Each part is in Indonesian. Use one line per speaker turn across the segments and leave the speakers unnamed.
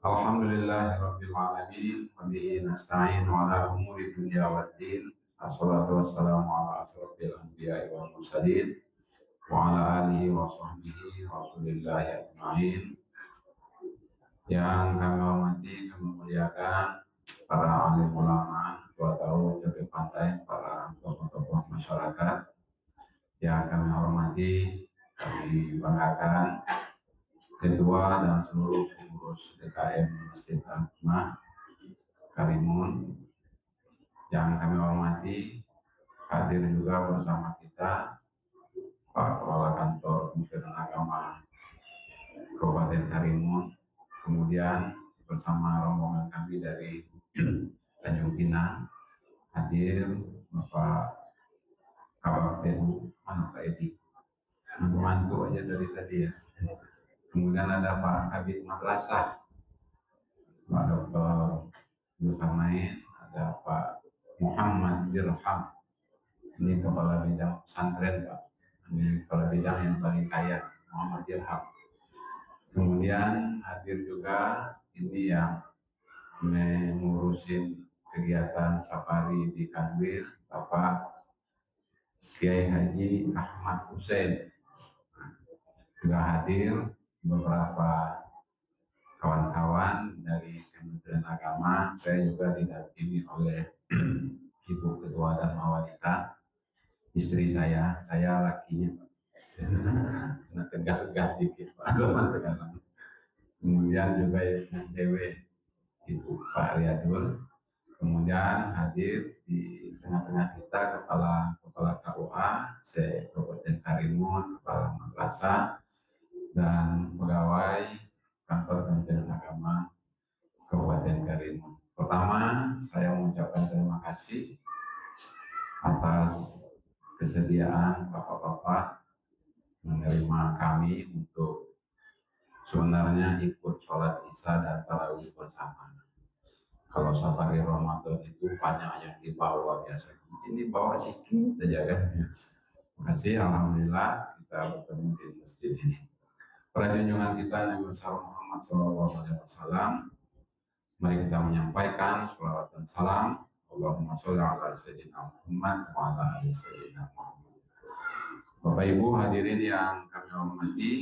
Alhamdulillahirabbil alamin wa bihi nasta'in ala umuri dunya waddin. Assalatu wassalamu ala asrofil anbiya'i wal mursalin wa ala alihi wa sahbihi rasulillahi ajma'in. Yang kami hormati, kami muliakan para alim ulama, ketua tahu, juri pantai, para tokoh-tokoh masyarakat. Yang kami hormati, kami banggakan Ketua dan seluruh pengurus DKM Masjid Al-Hikmah Karimun. Yang kami hormati, hadir juga bersama kita Pak Kepala Kantor Kementerian Agama Kabupaten Karimun. Kemudian bersama rombongan kami dari Tanjung Pinang hadir Bapak KPU Pak Edi, mantu aja dari tadi ya. Kemudian ada Pak Kabid Madrasah, Pak Dr. Zulkarnain, ada Pak Muhammad Dirham, ini kepala bidang pesantren Pak, ini kepala bidang yang paling kaya, Muhammad Dirham. Kemudian hadir juga ini yang mengurusin kegiatan safari di Kanwil, Bapak Kiai Haji Ahmad Hussein. Juga hadir beberapa kawan-kawan dari Kementerian Agama. Saya juga didampingi oleh Ibu Ketua dan Wanita, istri saya lakinya Pak. Nah, tegas-tegas dikit Pak zaman sekarang. Kemudian juga Ibu Dewi, Ibu Pak Riyadul. Kemudian hadir di tengah-tengah kita kepala KUA, Kabupaten Karimun, kepala madrasah, dan pegawai kantor Kementerian Agama Kabupaten Karimun. Pertama, saya mengucapkan terima kasih atas kesediaan Bapak-Bapak menerima kami untuk sebenarnya ikut sholat Isya dan tarawih bersama. Kalau safari Ramadan itu banyak yang dibawa biasanya. Ini bawa sikit saja kan. Terima kasih, alhamdulillah kita bertemu di masjid ini. Para junjungan kita Nabi Muhammad SAW, mari kita menyampaikan salawat dan salam. Allahumma sholli ala sayyidina Muhammad wa ala ali sayyidina Muhammad. Bapak Ibu hadirin yang kami hormati,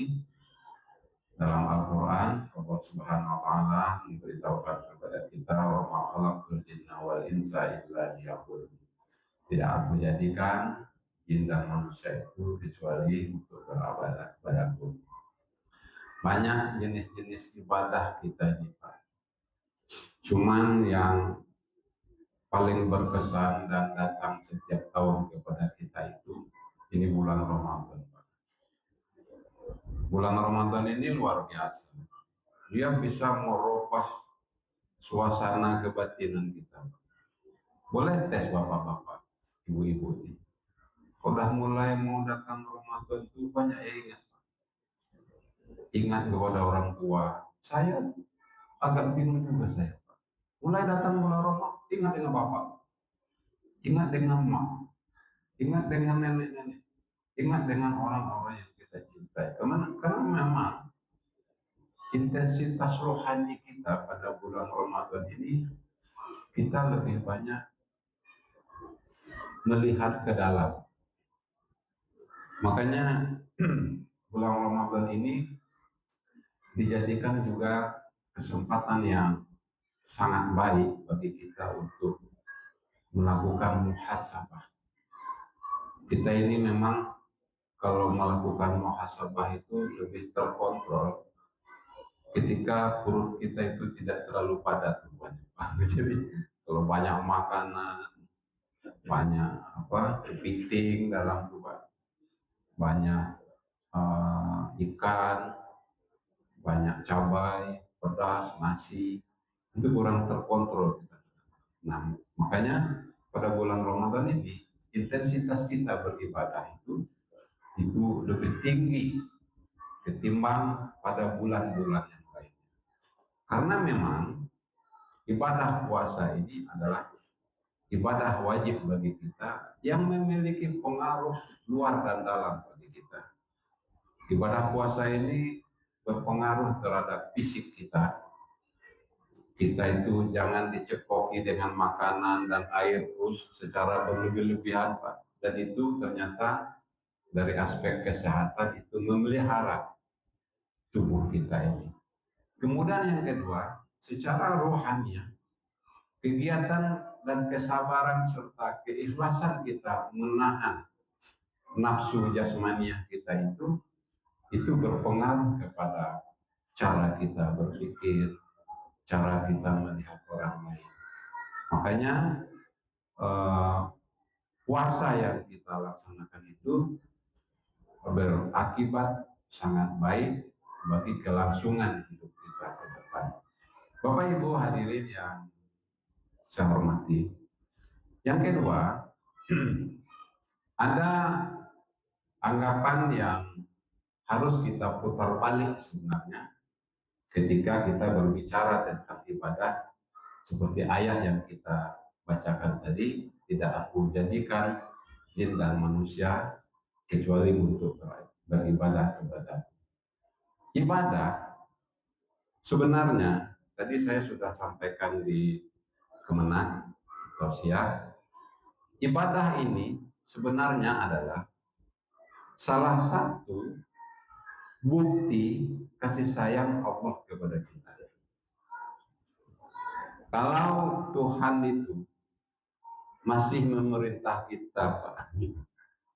dalam Al-Quran Allah Subhanahu wa Ta'ala memberitahukan kepada kita, wa ma khalaqtul jinna wal insa illa liya'budun. Tidak aku jadikan jin dan manusia itu kecuali untuk beribadah padaku. Banyak jenis-jenis ibadah kita ini Pak. Cuman yang paling berkesan dan datang setiap tahun kepada kita itu ini bulan Ramadan Pak. Bulan Ramadan ini luar biasa. Dia bisa merubah suasana kebatinan kita. Boleh tes bapak-bapak, ibu-ibu ini. Udah mulai mau datang Ramadan itu banyak yang ingat. Ingat kepada orang tua. Saya agak bingung juga saya Pak. Mulai datang bulan Ramadan, ingat dengan bapak. Ingat dengan mak. Ingat dengan nenek-nenek. Ingat dengan orang-orang yang kita cintai. Karena memang intensitas rohani kita pada bulan Ramadan ini kita lebih banyak melihat ke dalam. Makanya bulan Ramadan ini dijadikan juga kesempatan yang sangat baik bagi kita untuk melakukan muhasabah. Kita ini memang kalau melakukan muhasabah itu lebih terkontrol ketika perut kita itu tidak terlalu padat. Jadi kalau banyak makanan, banyak kepiting dalam tubuh, banyak ikan, banyak cabai, pedas, nasi, itu kurang terkontrol kita. Nah, makanya pada bulan Ramadan ini intensitas kita beribadah itu lebih tinggi ketimbang pada bulan-bulan yang lainnya. Karena memang ibadah puasa ini adalah ibadah wajib bagi kita yang memiliki pengaruh luar dan dalam bagi kita. Ibadah puasa ini berpengaruh terhadap fisik kita, Kita itu jangan dicekoki dengan makanan dan air terus secara berlebih-lebihan, Pak. Dan itu ternyata dari aspek kesehatan itu memelihara tubuh kita ini. Kemudian yang kedua, secara rohani, kegiatan dan kesabaran serta keikhlasan kita menahan nafsu jasmaniah kita itu berpengaruh kepada cara kita berpikir, cara kita melihat orang lain. Makanya puasa yang kita laksanakan itu berakibat sangat baik bagi kelangsungan hidup kita ke depan. Bapak Ibu hadirin yang saya hormati. Yang kedua, ada anggapan yang harus kita putar balik sebenarnya ketika kita berbicara tentang ibadah seperti ayat yang kita bacakan tadi, tidak aku jadikan jin dan manusia kecuali untuk beribadah kepada. Ibadah sebenarnya tadi saya sudah sampaikan di Kemenang Tausiah, ibadah ini sebenarnya adalah salah satu bukti kasih sayang Allah kepada kita. Kalau Tuhan itu masih memerintah kita, Pak,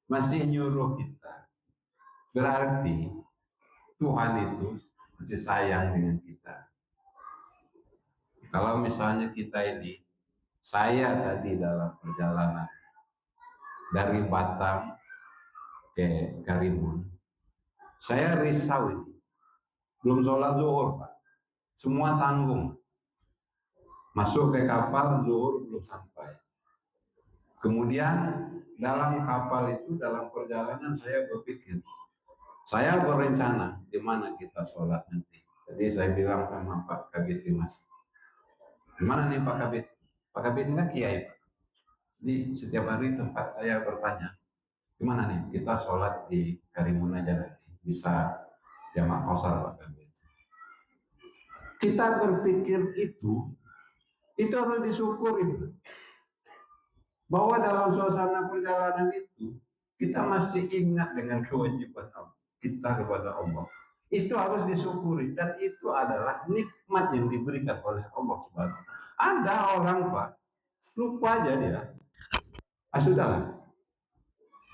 masih nyuruh kita, berarti Tuhan itu masih sayang dengan kita. Kalau misalnya kita ini, saya tadi dalam perjalanan dari Batam ke Karimun, saya risau ini, belum sholat zuhur, Pak, semua tanggung. Masuk ke kapal, zuhur belum sampai. Kemudian dalam kapal itu, dalam perjalanan saya berpikir, saya berencana di mana kita sholat nanti. Jadi saya bilang sama Pak Kabit Mas, di mana nih Pak Kabit? Pak Kabit ini kan kiai, Pak. Jadi setiap hari tempat saya bertanya, di mana nih kita sholat di Karimun aja nanti, bisa jamaah kausar Pak Kabit. Kita berpikir itu harus disyukuri. Bahwa dalam suasana perjalanan itu, kita masih ingat dengan kewajiban kita kepada Allah. Itu harus disyukuri, dan itu adalah nikmat yang diberikan oleh Allah Subhanahu. Ada orang, Pak, lupa aja dia. Sudahlah,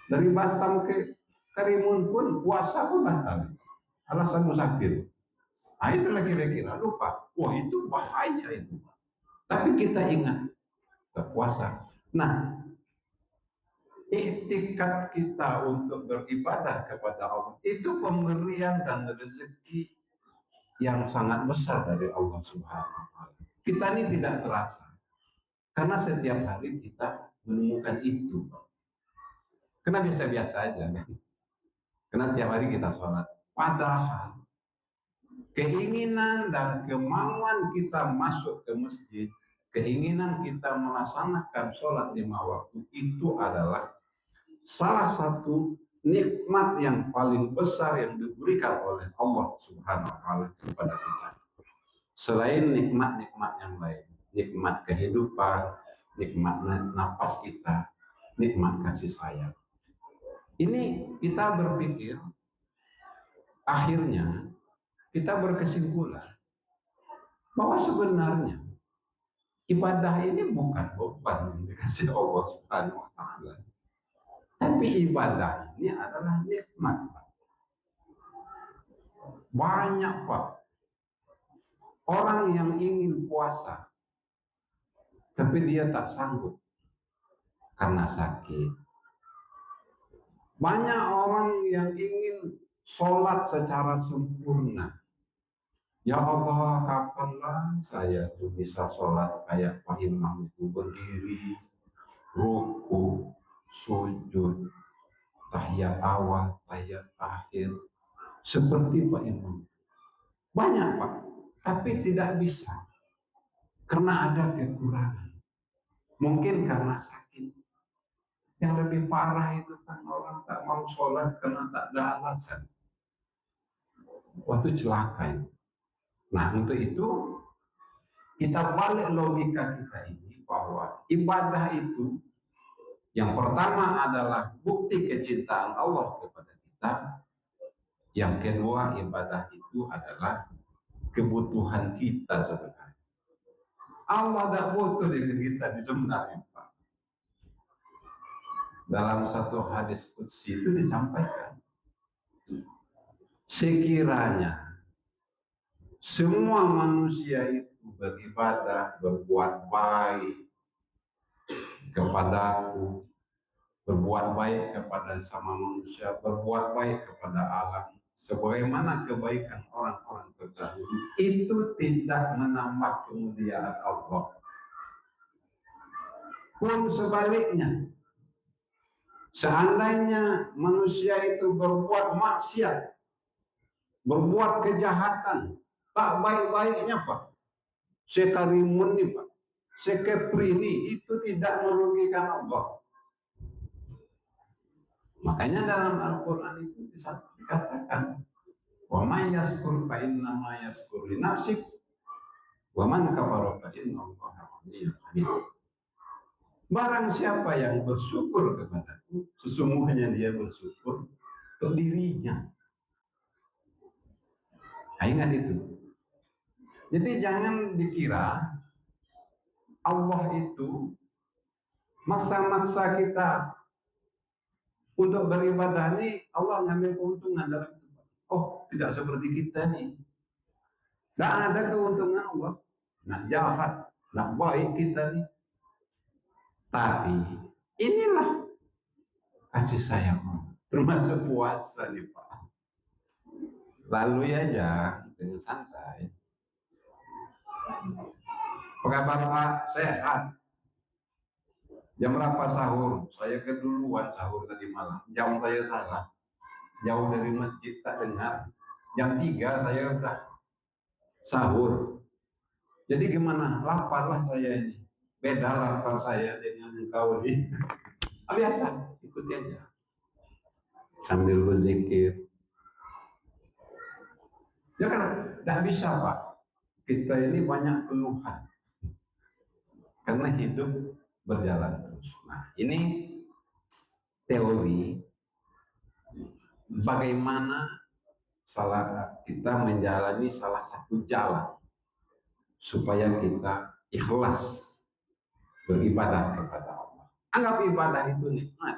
dari Batam ke Karimun pun puasa pun batal. Alasan musafir. Nah itulah kira-kira lupa. Wah itu bahaya itu. Tapi kita ingat, kita puasa. Nah, iktikat kita untuk beribadah kepada Allah itu pemberian dan rezeki yang sangat besar dari Allah Subhanahu wa Ta'ala. Kita ini tidak terasa karena setiap hari kita menemukan itu. Karena biasa-biasa aja, kan? Karena tiap hari kita sholat. Padahal keinginan dan kemauan kita masuk ke masjid, keinginan kita melaksanakan sholat 5 waktu itu adalah salah satu nikmat yang paling besar yang diberikan oleh Allah Subhanahu wa Ta'ala kepada kita. Selain nikmat-nikmat yang lain, nikmat kehidupan, nikmat napas kita, nikmat kasih sayang. Ini kita berpikir, akhirnya kita berkesimpulan bahwa sebenarnya ibadah ini bukan beban yang dikasih Allah Subhanahu wa Ta'ala. Tapi ibadah ini adalah nikmat. Banyak, Pak, orang yang ingin puasa, tapi dia tak sanggup karena sakit. Banyak orang yang ingin sholat secara sempurna. Ya Allah, kapanlah saya tuh bisa sholat kayak Pak Imam itu, berdiri, ruku, sujud, tahiyat awal, tahiyat akhir, seperti Pak Imam. Banyak, Pak, tapi tidak bisa karena ada kekurangan. Mungkin karena sakit. Yang lebih parah itu kan orang tak mau sholat karena tak ada alasan. Waktu celaka itu. Nah untuk itu kita balik logika kita ini bahwa ibadah itu yang pertama adalah bukti kecintaan Allah kepada kita. Yang kedua, ibadah itu adalah kebutuhan kita sebenarnya. Allah tidak butuh dengan kita di sebenarnya, Pak. Dalam satu hadis qudsi itu disampaikan, sekiranya semua manusia itu beribadah, berbuat baik kepadaku, berbuat baik kepada sama manusia, berbuat baik kepada alam, sebagaimana kebaikan orang-orang terdahulu, itu tidak menambah kemuliaan Allah. Pun sebaliknya, seandainya manusia itu berbuat maksiat, berbuat kejahatan, tak baik-baiknya Pak, sekarimun nih Pak, sekepri ini, itu tidak merugikan Allah. Makanya dalam Al-Quran itu dikatakan, wa man yaskur fa inna ma yaskur li nafsih wa man kafara fa inna Allaha ghaniyyun hamid. Barang siapa yang bersyukur kepadaku, sesungguhnya dia bersyukur untuk dirinya. Ingat itu. Jadi jangan dikira Allah itu maksa-maksa kita untuk beribadah nih, Allah ngambil keuntungan dalam itu. Oh, tidak seperti kita nih. Tidak ada keuntungan Allah. Nak jahat, nak baik kita nih. Tapi inilah kasih sayang Allah. Termasuk puasa nih Pak. Lalu aja dengan santai. Apa kabar Pak? Sehat. Jam berapa sahur? Saya keduluan sahur tadi malam. Jam saya salah. Jauh dari masjid tak dengar. Jam 3 saya udah sahur. Jadi gimana? Laparlah saya ini. Beda lapar saya dengan engkau ini. Biasa, ikuti aja. Sambil berzikir. Ya kan, tidak bisa Pak. Kita ini banyak keluhan. Karena hidup berjalan terus. Nah, ini teori bagaimana kita menjalani salah satu jalan supaya kita ikhlas beribadah kepada Allah. Anggap ibadah itu nikmat.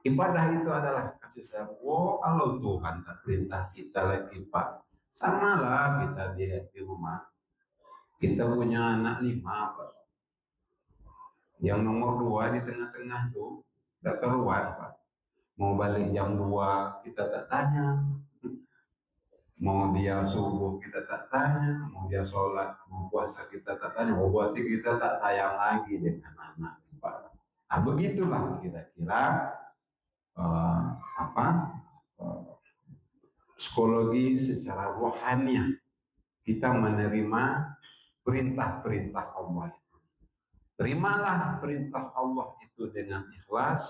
Ibadah itu adalah kasih sayang. Oh, kalau Tuhan tak perintah kita lagi Pak, samalah kita di rumah. Kita punya anak 5 Pak. Yang nomor 2 di tengah-tengah tuh udah keluar Pak. Mau balik jam 2 kita tak tanya. Mau dia subuh kita tak tanya. Mau dia sholat, mau puasa kita tak tanya. Oh, berarti kita tak sayang lagi dengan anak Pak. Nah, begitulah kira-kira psikologi secara rohaniah kita menerima perintah-perintah Allah. Terimalah perintah Allah itu dengan ikhlas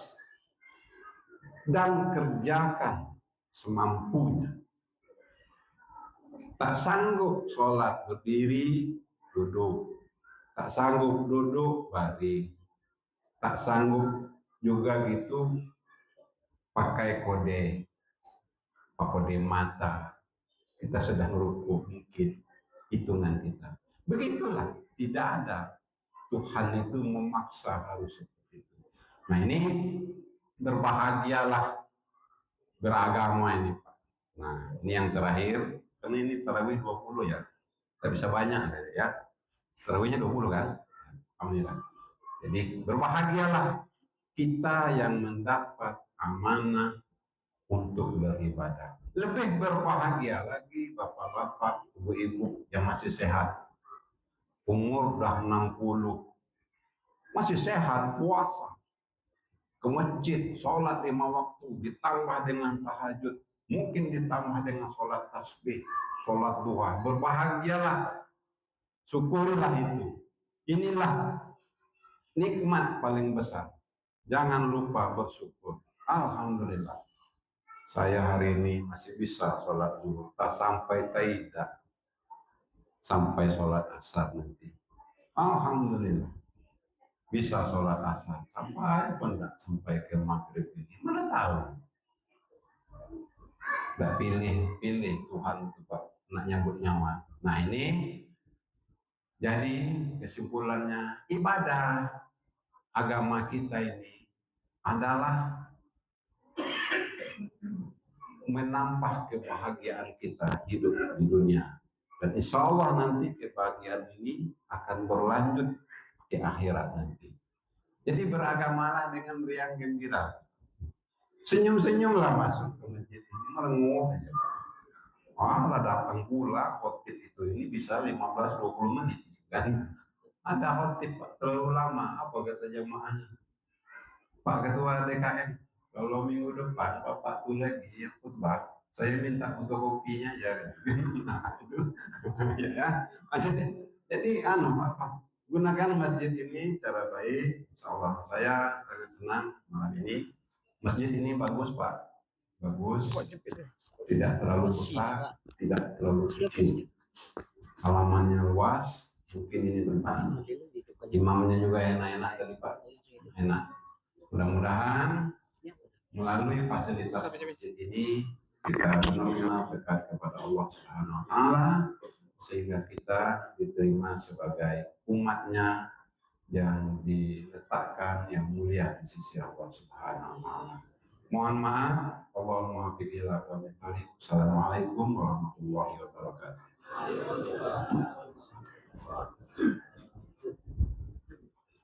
dan kerjakan semampunya. Tak sanggup sholat berdiri, duduk. Tak sanggup duduk, baring. Tak sanggup juga gitu pakai kode mata. Kita sedang rukuk mungkin hitungan kita. Begitulah, tidak ada Tuhan itu memaksa harus seperti itu. Nah ini berbahagialah beragama ini Pak. Nah ini yang terakhir, karena ini tarawih 20 ya. Tidak bisa banyak ya. Tarawihnya 20 kan? Alhamdulillah. Jadi berbahagialah kita yang mendapat amanah untuk beribadah. Lebih berbahagia lagi bapak-bapak, ibu-ibu yang masih sehat. Umur udah 60. Masih sehat, puasa. Ke masjid, sholat 5 waktu, ditambah dengan tahajud. Mungkin ditambah dengan sholat tasbih, sholat duha. Berbahagialah. Syukurlah itu. Inilah nikmat paling besar. Jangan lupa bersyukur. Alhamdulillah. Saya hari ini masih bisa sholat zuhur. Tak sampai tidak. sampai sholat asar nanti. Alhamdulillah bisa sholat asar sampai pun enggak sampai ke maghrib ini. Mana tahu? Enggak pilih Tuhan itu Pak nak nyambut nyawa. Nah ini jadi kesimpulannya ibadah agama kita ini adalah menambah kebahagiaan kita hidup di dunia. Dan insya Allah nanti kebahagiaan ini akan berlanjut di akhirat nanti. Jadi beragamalah dengan riang gembira. Senyum-senyumlah masuk ke masjid ini, merengut aja. Lah datang pula khotib itu ini bisa 15-20 menit kan. Ada khotib Pak, terlalu lama. Apa kata jamaahnya? Pak Ketua DKM, kalau minggu depan Bapak tuh lagi yang khutbah, saya minta fotokopinya ya. Ya. Jadi apa? Gunakan masjid ini secara baik. Insyaallah saya sangat senang malam ini. Masjid ini bagus Pak, bagus. Tidak terlalu besar, tidak terlalu kecil. Halamannya luas, mungkin ini tempat. Imamnya juga enak-enak tadi Pak, enak. Mudah-mudahan melalui fasilitas masjid ini kita benar-benar dekat kepada Allah Subhanahu wa taala sehingga kita diterima sebagai umatnya yang diletakkan yang mulia di sisi Allah Subhanahu wa taala. Mohon maaf, Allahumma bi'ila wa bi'tariq. Assalamualaikum warahmatullahi wabarakatuh.